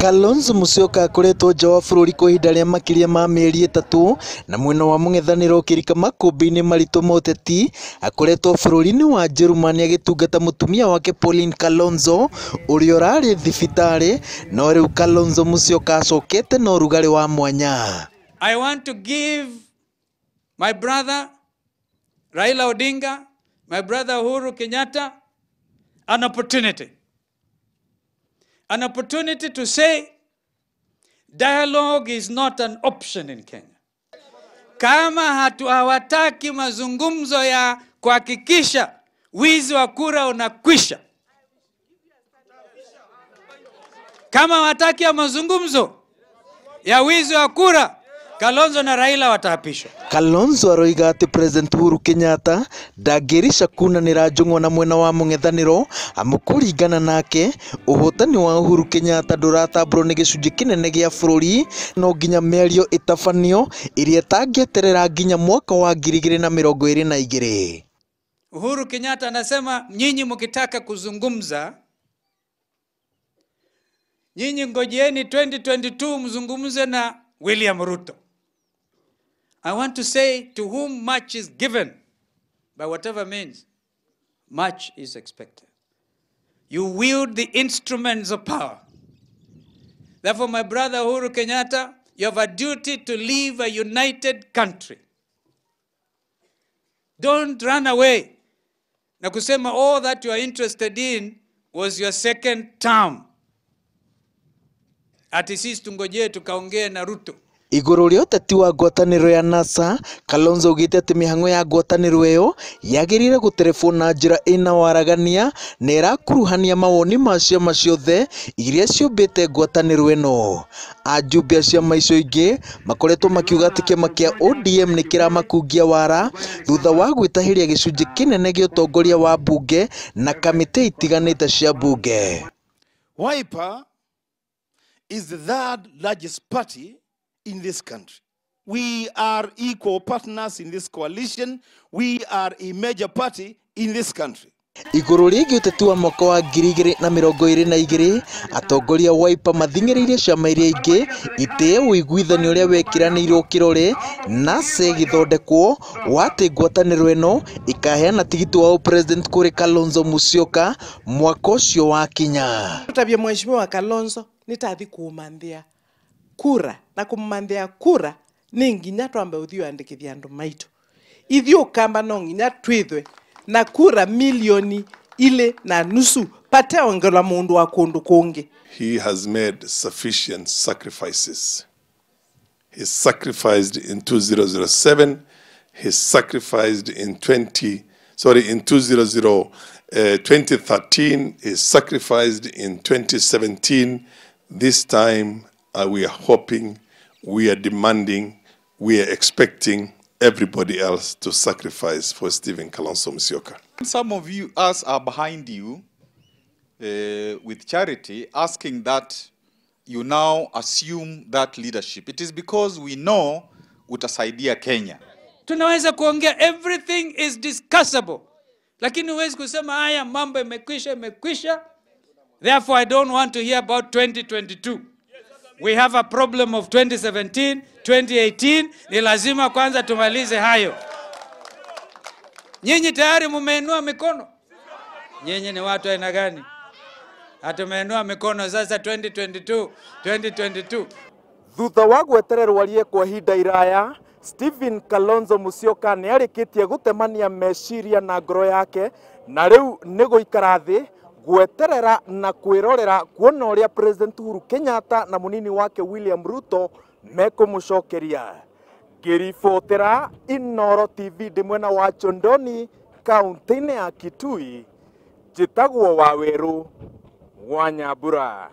Kalonzo Musyoka akoretwo nja wa bururi kwa ihinda rĩa makiria ma mĩeri 3 na mwena wa mung'ethaniro kirika makũmbĩ-inĩ maritũ ma ũteti akoretwo bururi-inĩ wa Jerumani agĩtungata mutumia wake Pauline Kalonzo ũrĩa ũrarĩ thibitarĩ no rĩu Kalonzo Musyoka acokete na ũrugarĩ wa mwanya. I want to give my brother Raila Odinga, my brother Uhuru Kenyatta an opportunity to say dialogue is not an option in Kenya. Kama hawataki mazungumzo ya kuhakikisha wizi wa kura unakwisha, kama hawataki ya mazungumzo ya wizi wa kura, Kalonzo na Raila wataapishwa. Kalonzo aroiga ati President Uhuru Kenyatta ndangĩrica kuunanira njung'wa na mwena wa mung'ethaniro amũkũringana nake uhotani wa Uhuru Kenyatta ndũratambũrwo nĩ gĩcunjĩ kĩnene gĩa bũrũri no nginya mĩario ĩtabanio ĩrĩa ĩtangĩeterera nginya mwaka wa 2022. Uhuru Kenyatta anasema nyinyi mkitaka kuzungumza, nyinyi ngojeeni 2022 mzungumze na William Ruto. I want to say, to whom much is given, by whatever means, much is expected. You wield the instruments of power. Therefore, my brother Uhuru Kenyatta, you have a duty to leave a united country. Don't run away. Na kusema all that you are interested in was your second term. Ati sisi tungojee tukaongee na Ruto. Igũrũ rĩa ũteti wa ngwatanĩro ya NASA, Kalonzo augite ati mĩhang'o ya ngwatanĩro ĩyo yagĩrĩire gũterebwo na njĩra ĩna waragania na ĩrakuruhania mawoni ma ciama ciothe iria ciũmbĩte ngwatanĩro ĩno. Ajumbe a ciama icio ingĩ makoretwo makiuga ati kĩama kĩa ODM nĩ kĩramakungia wara thutha wa gwĩtahĩria gĩcunjĩ kĩnene gĩa ũtongoria wa mbunge na kamĩtĩ itiganĩte cia mbunge. Wiper is the third largest party in this country. We are equal partners in this coalition. We are a major party in this country. Igũrũ rĩgiĩ ũteti wa mwaka wa 2022 atongoria Wiper mathing'ĩrĩirie ciama iria ingĩ itĩe ũiguithanio ũrĩa wekĩranĩirwo kĩrore na gĩthondekwo wa atĩ ngwatanĩro ĩno ĩkaheana tigiti wa President kũrĩ Kalonzo Musyoka mwaka ũcio wa kinya. Tabia mheshimiwa Kalonzo nitathi kumanthia kura na kumanthia kura ni nginya twambe uthio andikithia andu maitu ithio kamba no nginya twithwe na kura milioni 2.5 pate ongela mundu wa kundu kungi. He has made sufficient sacrifices. He sacrificed in 2007. He sacrificed in 2013. He sacrificed in 2017. This time we are hoping, we are demanding, we are expecting everybody else to sacrifice for Stephen Kalonzo Musyoka. Some of us are behind you with charity, asking that you now assume that leadership. It is because we know utasaidia Kenya. Tunaweza kuongea, everything is discussable. Lakini huwezi kusema haya mambo imekwisha. Therefore I don't want to hear about 2022. We have a problem of 2017, 2018. Ni lazima kwanza tumalize hayo. Nyinyi tayari mumeinua mikono. Nyinyi ni watu aina gani? Tumeinua mikono sasa 2022. Thutha wa gwetererwo arie kwa ihinda iraya, Stephen Kalonzo Musyoka nĩ arĩkĩtie gũtemania meciria na ngoro yake na rĩu nĩ gũikara thĩ gweterera na kwĩrorera kuona ũrĩa President Uhuru Kenyatta na munini wake William Ruto mekũmũcokeria. Ngĩribotera Inooro TV ndĩ mwena wa Kyondoni, kauntini ya Kitui, njĩtagwo Waweru wa Nyambura.